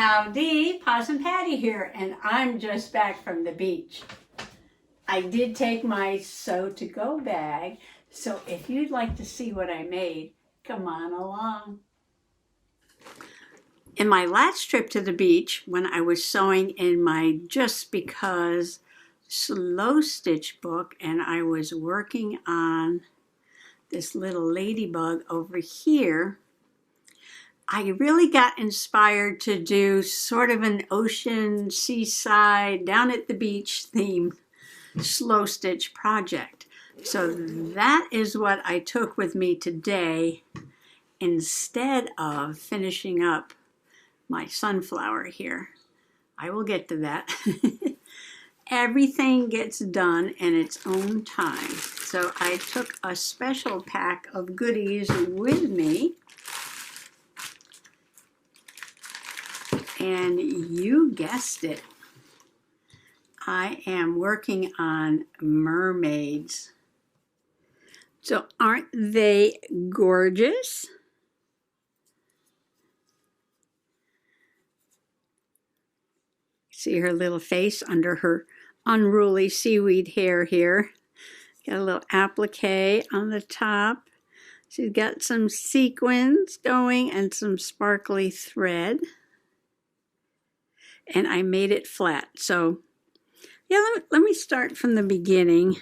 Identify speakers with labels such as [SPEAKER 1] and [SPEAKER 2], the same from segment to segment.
[SPEAKER 1] Howdy, Possum Patty here, and I'm just back from the beach. I did take my sew-to-go bag, so if you'd like to see what I made, come on along. In my last trip to the beach, when I was sewing in my Just Because slow stitch book, and I was working on this little ladybug over here, I really got inspired to do sort of an ocean, seaside, down at the beach theme slow stitch project. So that is what I took with me today instead of finishing up my sunflower here. I will get to that. Everything gets done in its own time. So I took a special pack of goodies with me. And you guessed it, I am working on mermaids. So aren't they gorgeous? See her little face under her unruly seaweed hair here. Got a little applique on the top. She's got some sequins going and some sparkly thread. And I made it flat. So yeah, let me start from the beginning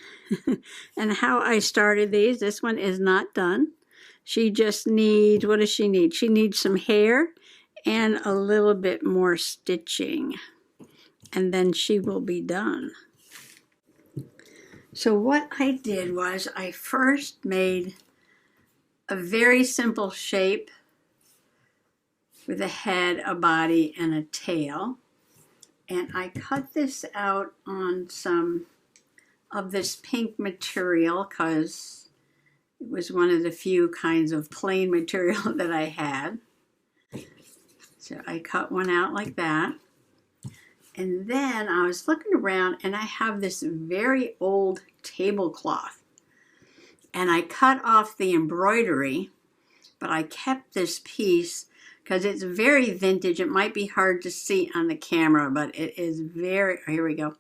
[SPEAKER 1] and how I started these. This one is not done. She just needs, what does she need? She needs some hair and a little bit more stitching, and then she will be done. So what I did was I first made a very simple shape with a head, a body, and a tail. And I cut this out on some of this pink material because it was one of the few kinds of plain material that I had. So I cut one out like that. And then I was looking around and I have this very old tablecloth. And I cut off the embroidery, but I kept this piece because it's very vintage. It might be hard to see on the camera, but it is very, here we go.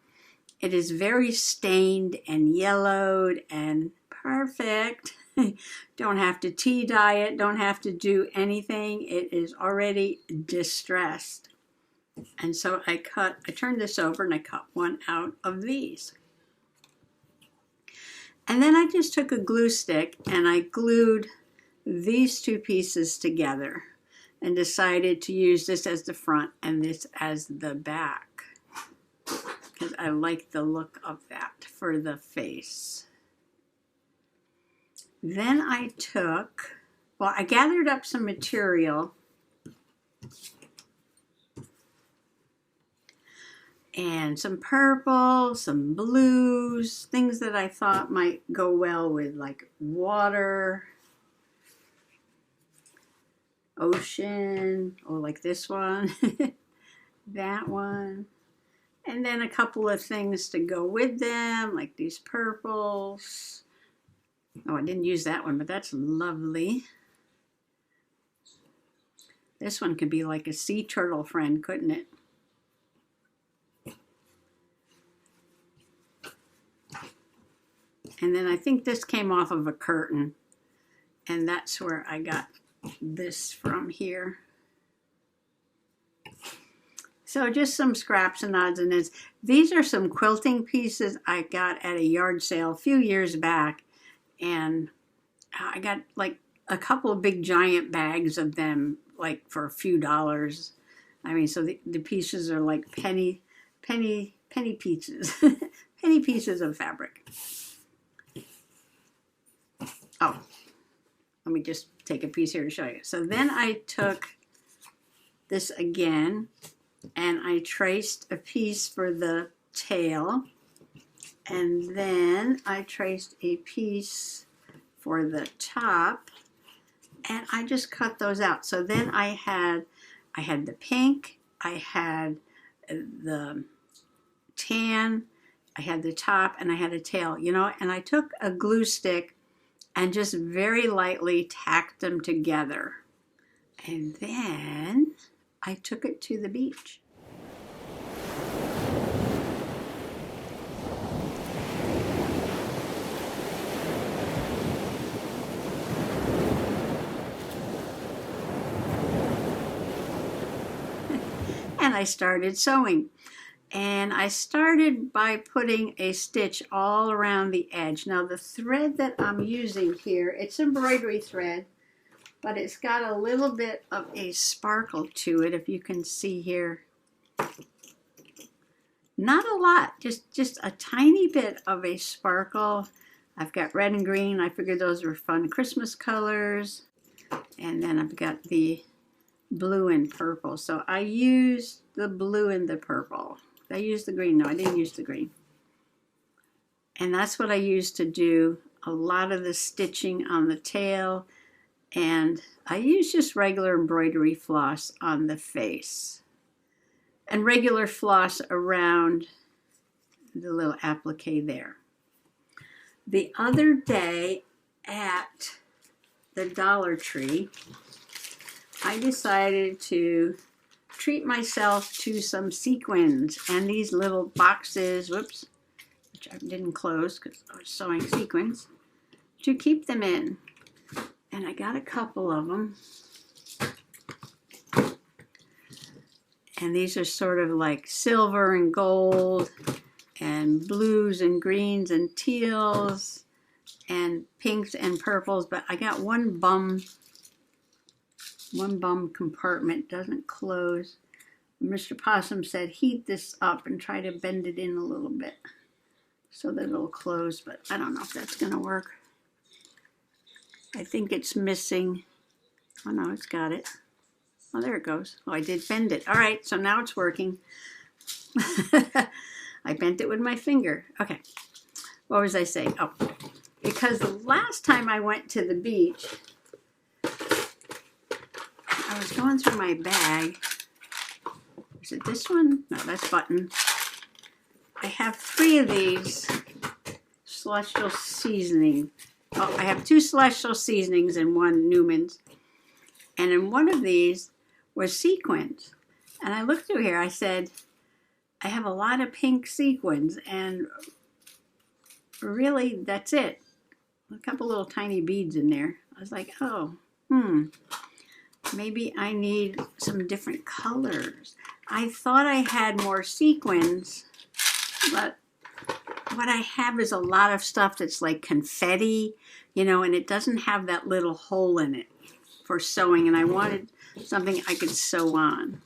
[SPEAKER 1] It is very stained and yellowed and perfect. Don't have to tea dye it, don't have to do anything. It is already distressed. And so I turned this over and I cut one out of these. And then I just took a glue stick and I glued these two pieces together and decided to use this as the front and this as the back because I like the look of that for the face. Then I I gathered up some material and some purple, some blues, things that I thought might go well with like water, ocean, or like this one, that one, and then a couple of things to go with them, like these purples. Oh, I didn't use that one, but that's lovely. This one could be like a sea turtle friend, couldn't it? And then I think this came off of a curtain, and that's where I got this from here. So just some scraps and odds and ends. These are some quilting pieces I got at a yard sale a few years back, and I got like a couple of big giant bags of them, like for a few dollars. I mean, so the pieces are like penny pieces, penny pieces of fabric. Oh, let me just take a piece here to show you. So then I took this again and I traced a piece for the tail, and then I traced a piece for the top, and I just cut those out. So then I had the pink, I had the tan, I had the top, and I had a tail, you know, and I took a glue stick and just very lightly tacked them together. And then I took it to the beach. And I started sewing. And I started by putting a stitch all around the edge. Now the thread that I'm using here, it's embroidery thread, but it's got a little bit of a sparkle to it, if you can see here. Not a lot, just a tiny bit of a sparkle. I've got red and green. I figured those were fun Christmas colors. And then I've got the blue and purple. So I used the blue and the purple. I used the green. No, I didn't use the green. And that's what I used to do a lot of the stitching on the tail. And I used just regular embroidery floss on the face. And regular floss around the little applique there. The other day at the Dollar Tree, I decided to treat myself to some sequins and these little boxes, whoops, which I didn't close because I was sewing sequins, to keep them in. And I got a couple of them. And these are sort of like silver and gold and blues and greens and teals and pinks and purples. But I got one bum compartment, doesn't close. Mr. Possum said heat this up and try to bend it in a little bit so that it'll close, but I don't know if that's going to work. I think it's missing. Oh no, it's got it. Oh, there it goes. Oh, I did bend it. All right, so now it's working. I bent it with my finger. Okay, what was I saying? Oh, because the last time I went to the beach, I was going through my bag. Is it this one? No, that's button. I have 3 of these celestial seasoning. Oh, I have 2 celestial seasonings and 1 Newman's. And in one of these was sequins. And I looked through here, I said, I have a lot of pink sequins, and really, that's it. A couple little tiny beads in there. I was like, oh, maybe I need some different colors. I thought I had more sequins, but what I have is a lot of stuff that's like confetti, you know, and it doesn't have that little hole in it for sewing, and I wanted something I could sew on.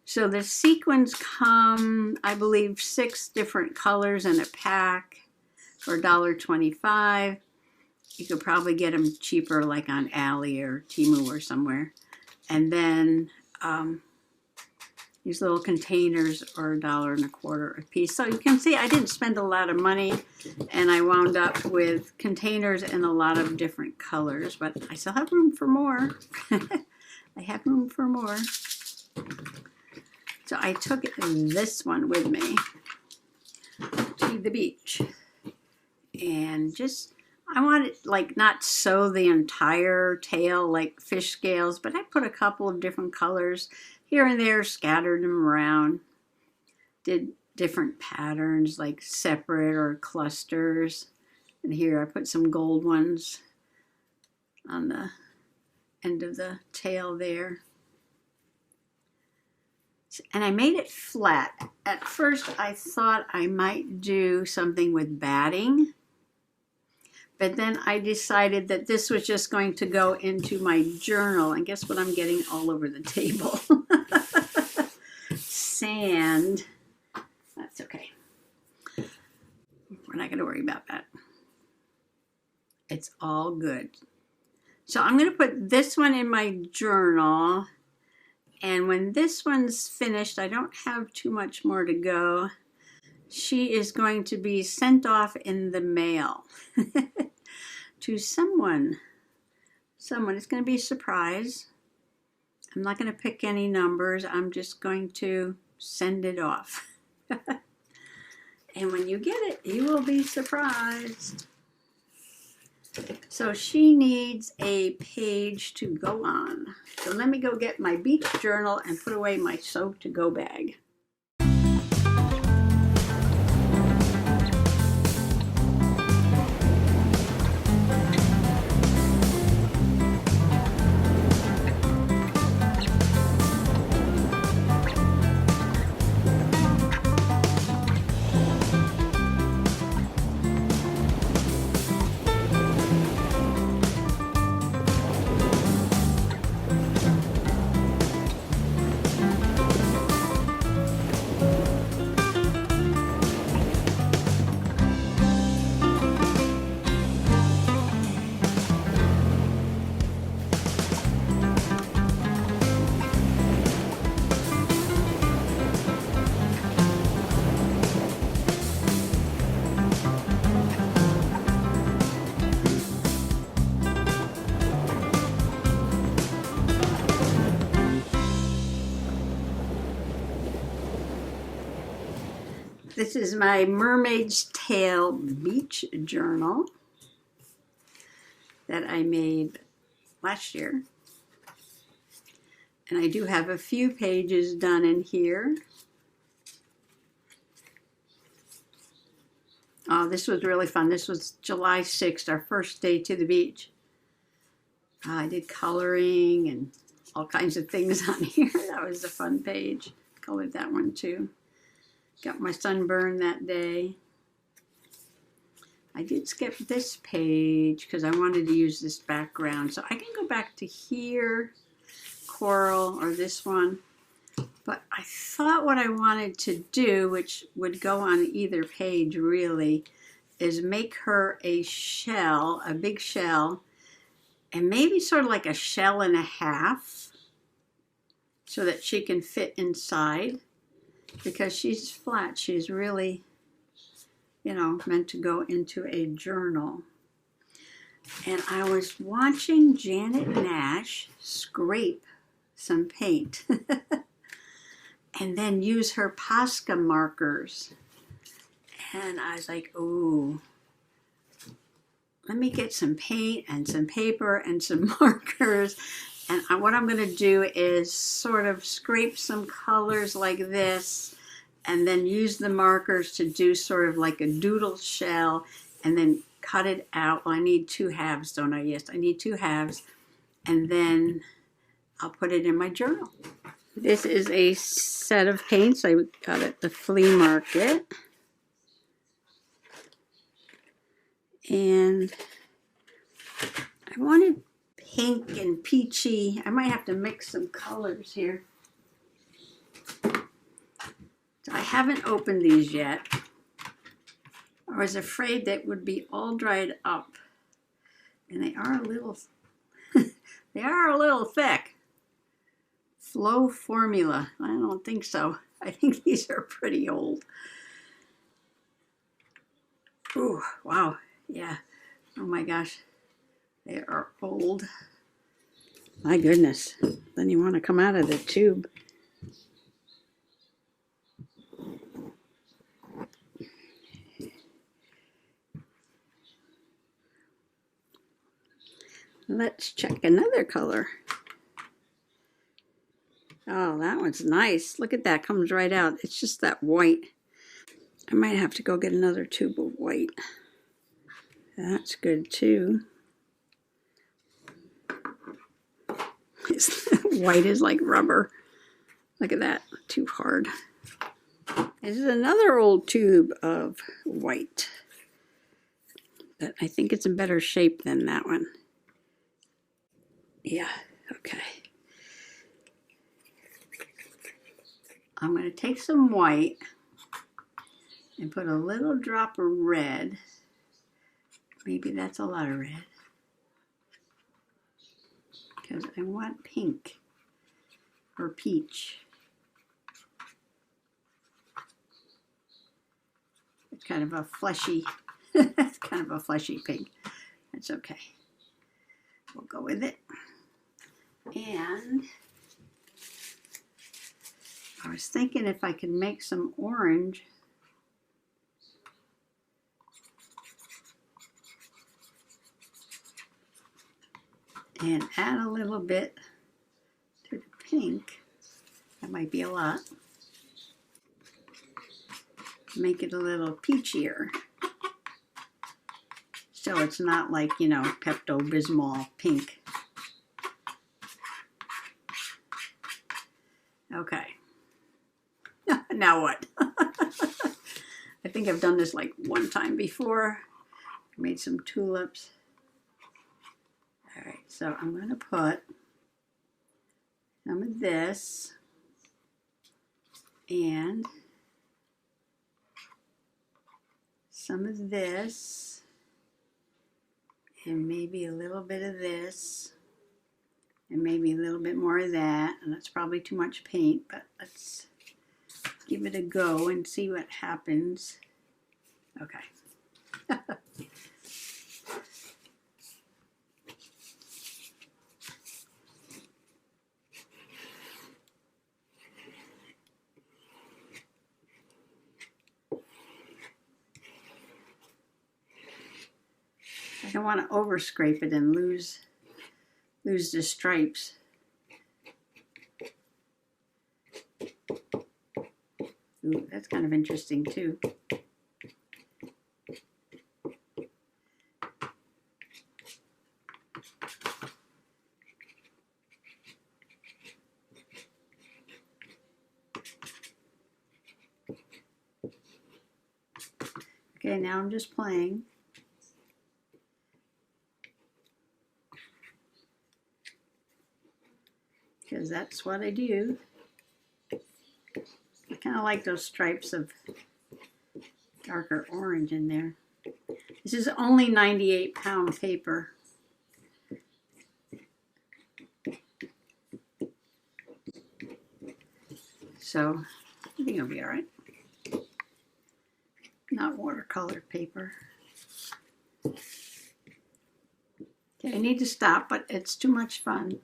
[SPEAKER 1] So the sequins come, I believe, 6 different colors in a pack for $1.25. You could probably get them cheaper, like on Ali or Temu or somewhere. And then these little containers are $1.25 a piece. So you can see I didn't spend a lot of money, and I wound up with containers in a lot of different colors, but I still have room for more. I have room for more. So I took this one with me to the beach, and just, I wanted, like, not sew the entire tail like fish scales, but I put a couple of different colors here and there, scattered them around, did different patterns like separate or clusters. And here I put some gold ones on the end of the tail there. And I made it flat. At first I thought I might do something with batting, but then I decided that this was just going to go into my journal. And guess what I'm getting all over the table? Sand. That's okay. We're not going to worry about that. It's all good. So I'm going to put this one in my journal. And when this one's finished, I don't have too much more to go. She is going to be sent off in the mail to someone. It's going to be a surprise. I'm not going to pick any numbers. I'm just going to send it off. And when you get it, you will be surprised. So she needs a page to go on. So let me go get my beach journal and put away my soap to go bag. This is my Mermaid's Tail beach journal that I made last year. And I do have a few pages done in here. Oh, this was really fun. This was July 6th, our first day to the beach. I did coloring and all kinds of things on here. That was a fun page. Colored that one too. Got my sunburn that day. I did skip this page because I wanted to use this background. So I can go back to here, coral, or this one. But I thought what I wanted to do, which would go on either page really, is make her a shell, a big shell, and maybe sort of like a shell and a half so that she can fit inside. Because she's flat, she's really, you know, meant to go into a journal. And I was watching Janet Nash scrape some paint and then use her Posca markers. And I was like, ooh, let me get some paint and some paper and some markers. And what I'm going to do is sort of scrape some colors like this and then use the markers to do sort of like a doodle shell and then cut it out. Well, I need 2 halves, don't I? Yes, I need 2 halves. And then I'll put it in my journal. This is a set of paints I got at the flea market. And I wanted pink and peachy. I might have to mix some colors here. So I haven't opened these yet. I was afraid they would be all dried up. And they are a little they are a little thick. Flow Formula. I don't think so. I think these are pretty old. Ooh, wow. Yeah. Oh my gosh. They are old. My goodness. Then you want to come out of the tube. Let's check another color. Oh, that one's nice. Look at that. Comes right out. It's just that white. I might have to go get another tube of white. That's good too. White is like rubber. Look at that. Too hard. This is another old tube of white. But I think it's in better shape than that one. Yeah, okay. I'm going to take some white and put a little drop of red. Maybe that's a lot of red. Because I want pink or peach. It's kind of a fleshy, it's kind of a fleshy pink. That's okay. We'll go with it. And I was thinking if I could make some orange. and add a little bit to the pink. That might be a lot. Make it a little peachier. So it's not like, you know, Pepto-Bismol pink. Okay. Now what? I think I've done this like one time before. I made some tulips. All right, so I'm going to put some of this and some of this and maybe a little bit of this and maybe a little bit more of that. And that's probably too much paint, but let's give it a go and see what happens. Okay. I don't want to over scrape it and lose the stripes. Ooh, that's kind of interesting too. Okay, now I'm just playing. Because that's what I do. I kind of like those stripes of darker orange in there. This is only 98-pound paper. So I think it'll be all right. Not watercolor paper. Okay, I need to stop, but it's too much fun.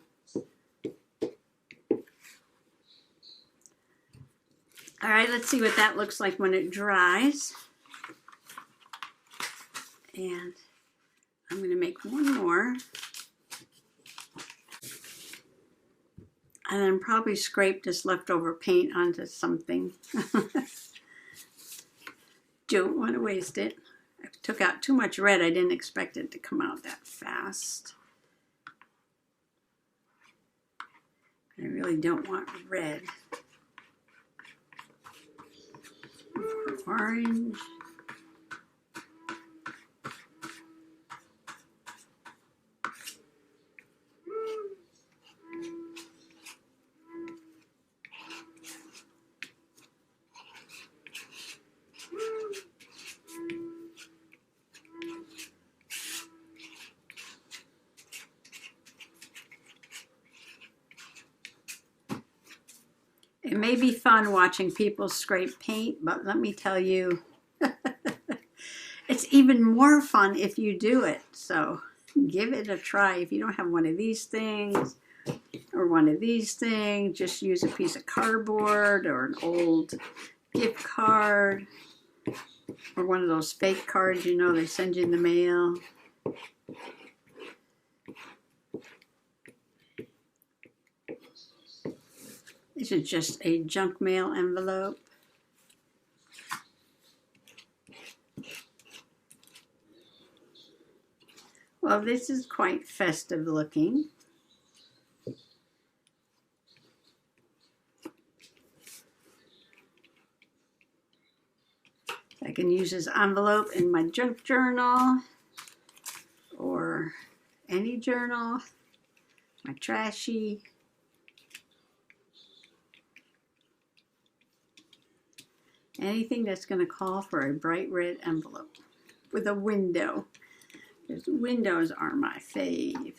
[SPEAKER 1] All right, let's see what that looks like when it dries. And I'm going to make one more. And then probably scrape this leftover paint onto something. Don't want to waste it. I took out too much red. I didn't expect it to come out that fast. I really don't want red. Orange. It may be fun watching people scrape paint, but let me tell you, it's even more fun if you do it. So give it a try. If you don't have one of these things or one of these things, just use a piece of cardboard or an old gift card or one of those fake cards, you know, they send you in the mail. This is just a junk mail envelope. Well, this is quite festive looking. I can use this envelope in my junk journal or any journal, my trashy. Anything that's going to call for a bright red envelope with a window. Because windows are my fave.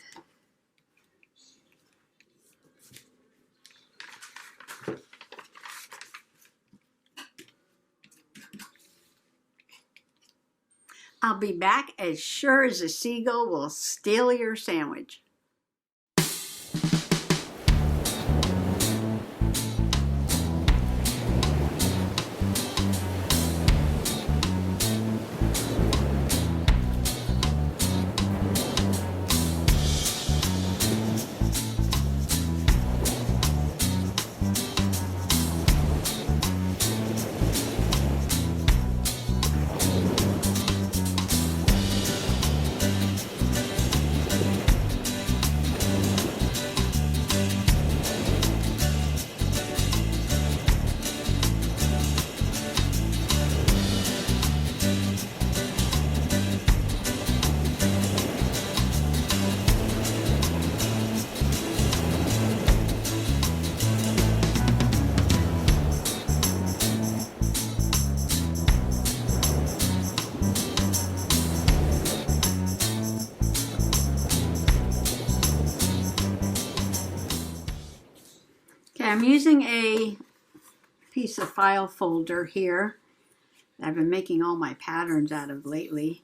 [SPEAKER 1] I'll be back as sure as a seagull will steal your sandwich. I'm using a piece of file folder here that I've been making all my patterns out of lately,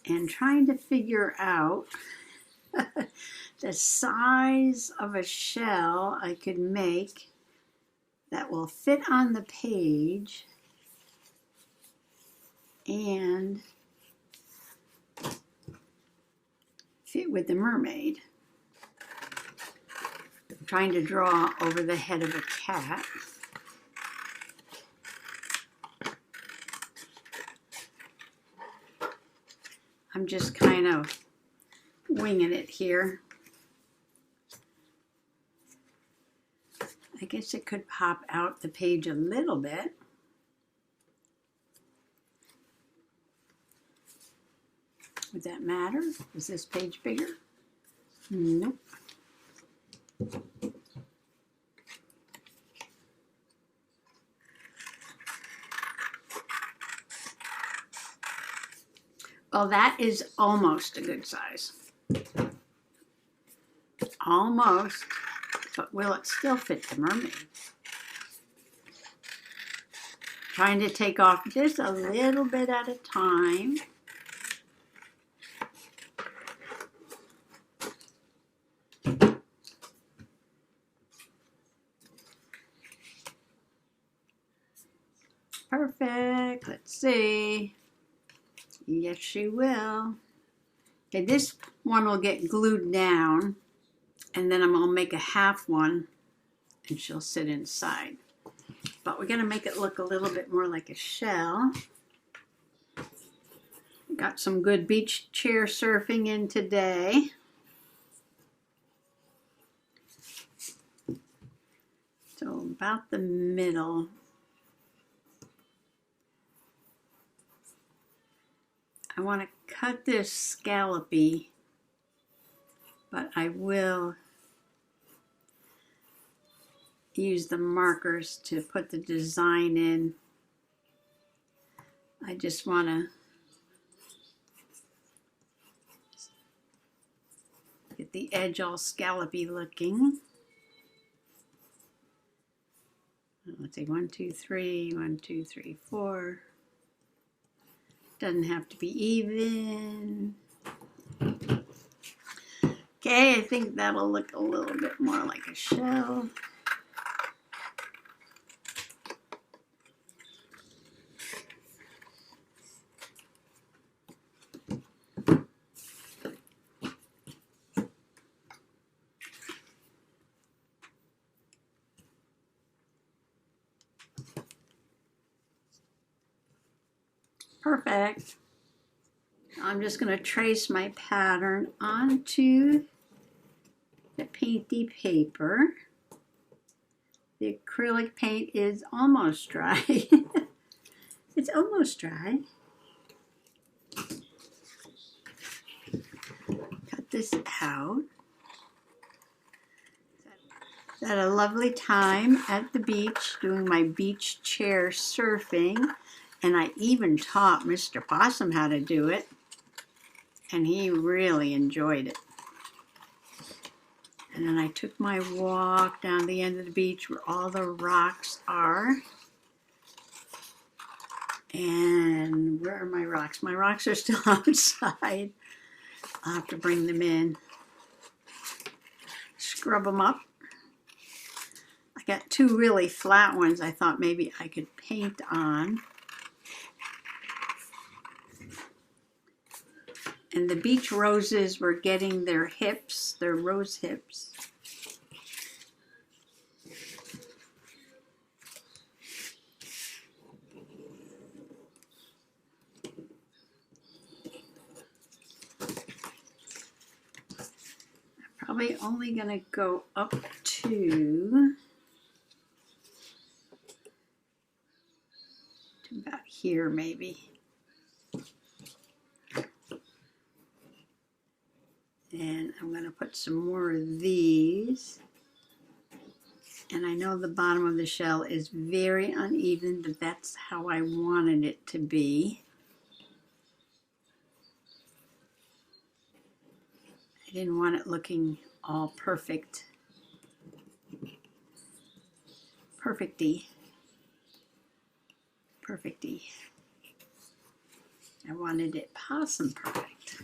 [SPEAKER 1] and trying to figure out the size of a shell I could make that will fit on the page and fit with the mermaid. I'm trying to draw over the head of a cat. I'm just kind of winging it here. I guess it could pop out the page a little bit. Would that matter? Is this page bigger? Nope. Well, that is almost a good size. Almost, but will it still fit the mermaid? Trying to take off just a little bit at a time. Perfect. Let's see. Yes, she will. Okay, this one will get glued down, and then I'm going to make a half one, and she'll sit inside. But we're going to make it look a little bit more like a shell. Got some good beach chair surfing in today. So about the middle. I want to cut this scallopy, but I will use the markers to put the design in. I just want to get the edge all scallopy looking. Let's see, 1, 2, 3, 1, 2, 3, 4. Doesn't have to be even. Okay, I think that'll look a little bit more like a shell. Perfect. I'm just going to trace my pattern onto the painty paper. The acrylic paint is almost dry. It's almost dry. Cut this out. Had a lovely time at the beach doing my beach chair surfing. And I even taught Mr. Possum how to do it, and he really enjoyed it. And then I took my walk down the end of the beach where all the rocks are. And where are my rocks? My rocks are still outside. I'll have to bring them in. Scrub them up. I got two really flat ones I thought maybe I could paint on. And the beach roses were getting their hips, their rose hips. I'm probably only going to go up to about here maybe. And I'm going to put some more of these. And I know the bottom of the shell is very uneven, but that's how I wanted it to be. I didn't want it looking all perfect. perfecty. Perfecty. I wanted it possum perfect.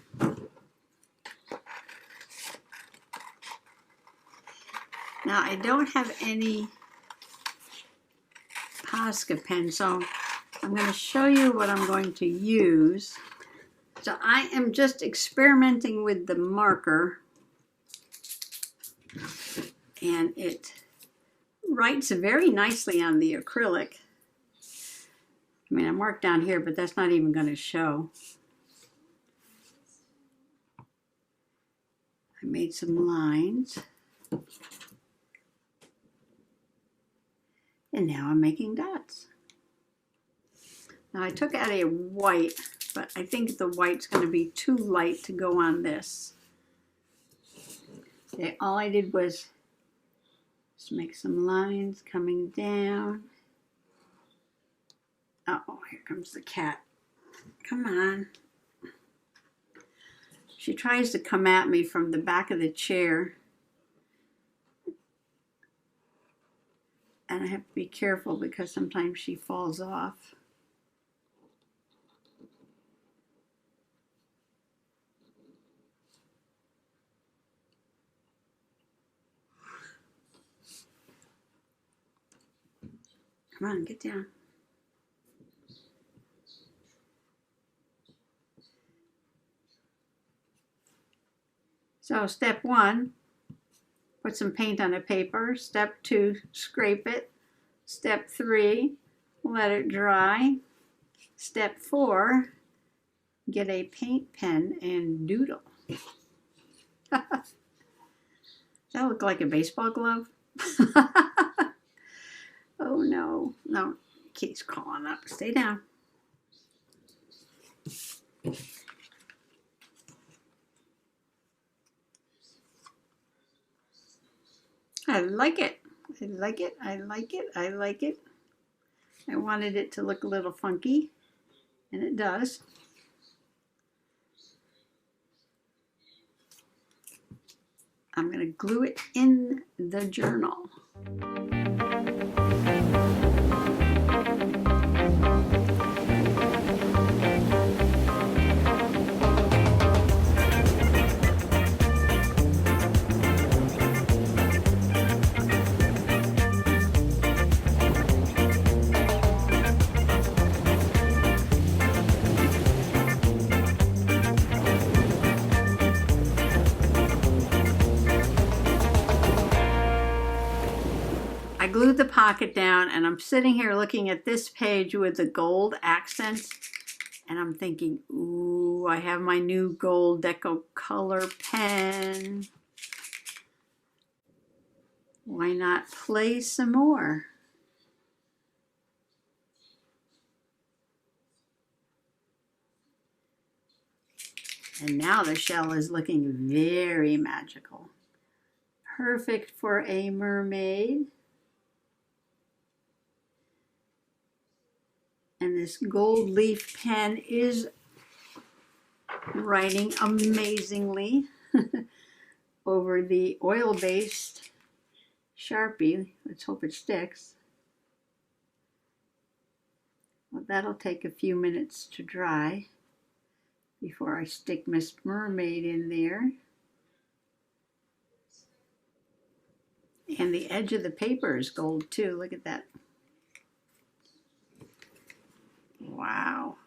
[SPEAKER 1] Now I don't have any Posca pen, so I'm going to show you what I'm going to use. So I am just experimenting with the marker, and it writes very nicely on the acrylic. I mean, I marked down here, but that's not even going to show. I made some lines. And now I'm making dots. Now I took out a white, but I think the white's going to be too light to go on this. Okay, all I did was just make some lines coming down. Uh-oh, here comes the cat. Come on. She tries to come at me from the back of the chair. And I have to be careful because sometimes she falls off. Come on, get down. So step 1, put some paint on the paper. Step 2, scrape it. Step 3, let it dry. Step 4, get a paint pen and doodle. Does that look like a baseball glove? Oh no, no, kitty's crawling up. Stay down. I like it. I like it. I like it. I like it. I wanted it to look a little funky, and it does. I'm going to glue it in the journal. I glued the pocket down, and I'm sitting here looking at this page with the gold accents, and I'm thinking, ooh, I have my new gold Deco Color pen. Why not play some more? And now the shell is looking very magical. Perfect for a mermaid. And this gold leaf pen is writing amazingly over the oil-based Sharpie. Let's hope it sticks. Well, that'll take a few minutes to dry before I stick Miss Mermaid in there. And the edge of the paper is gold too. Look at that. Wow.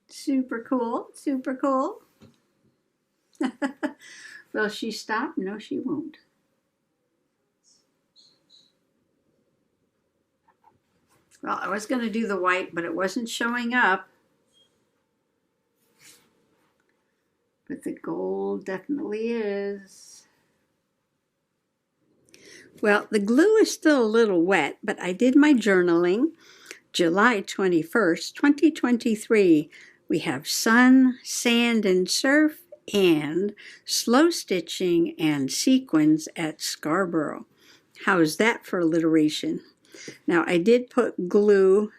[SPEAKER 1] Super cool. Super cool. Will she stop? No, she won't. Well, I was going to do the white, but it wasn't showing up. But the gold definitely is. Well, the glue is still a little wet, but I did my journaling. July 21st, 2023. We have sun, sand, and surf, and slow stitching and sequins at Scarborough. How's that for alliteration? Now, I did put glue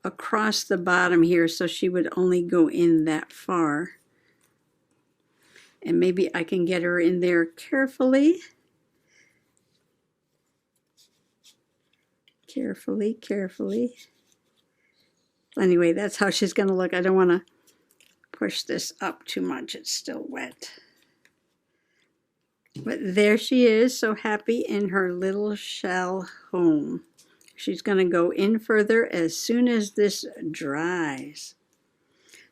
[SPEAKER 1] across the bottom here so she would only go in that far. And maybe I can get her in there carefully. Carefully, carefully. Anyway, that's how she's going to look. I don't want to push this up too much. It's still wet. But there she is, so happy in her little shell home. She's going to go in further as soon as this dries.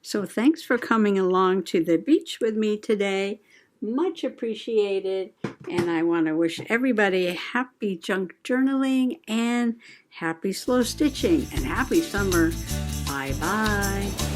[SPEAKER 1] So thanks for coming along to the beach with me today. Much appreciated. And I want to wish everybody a happy junk journaling and happy slow stitching and happy summer. Bye-bye.